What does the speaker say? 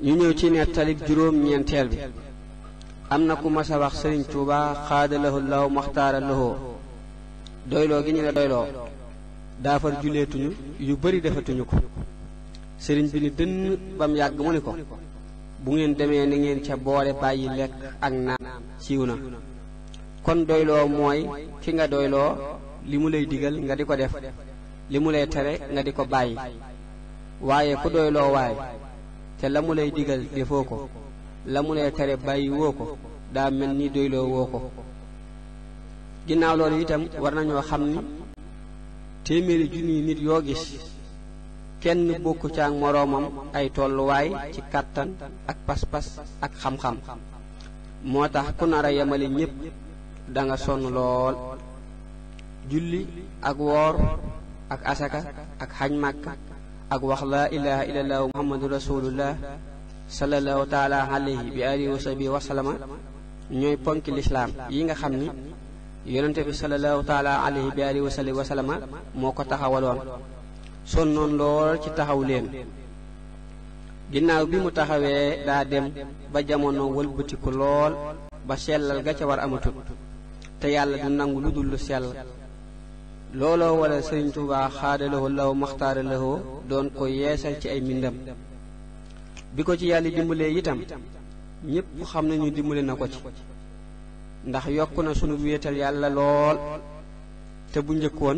ñu ñëw ci nettalik juróom ñeenteel bi. am na ku mas a wax sëriñ Tuuba xaadalahu law maxtaara lahoo doyloo gi ñu la doyloo daafar juleetuñu yu bari defatuñu ko. sëriñ bi ni dënn bam yàgg mu ni ko bu ngeen demee ni ngeen ca boole bàyyi lekk ak naan siiw na. kon doyloo mooy ki nga doyloo li mu lay digal nga di ko def, li mu lay tere nga di ko bàyyi. waaye ku doyloo waay te la mu lay digal defoo ko, la mu lay tere bàyyi woo ko, daa mel ni doyloo woo ko. ginnaaw loolu itam war nañoo xam ni téeméeri junniy nit yoo gis kenn bokku ca ak moroomam ay tolluwaay ci kàttan ak pas-pas ak xam-xam. moo tax ku nar a yemale ñépp da nga sonn lool. julli ak woor ak asaka ak xaj màkk ak wax laa ilaha illallah muhammadu rasulullah sallallahu taala alayhi bi alihi wa sahbihi wa sallama ñooy ponki lislaam yi nga xam ni yonente bi sallallahu taala alayhi bi alihi wa sahbihi wa sallama moo ko taxawaloon, sonnoon lool ci taxaw leen. ginnaaw bi mu taxawee daa dem ba jamono wëlbatiku lool ba sellal ga ca war amatut, te yàlla du nangu lu dul lu sell. looloo wala sëriñ Tuubaa xaadalawoo law maxtaara lawoo doon ko yeesal ci ay mbindam. bi ko ci yàlla dimbalee itam ñépp xam nañu dimbale na ko ci, ndax yokk na sunu wéetal yàlla lool. te bu njëkkoon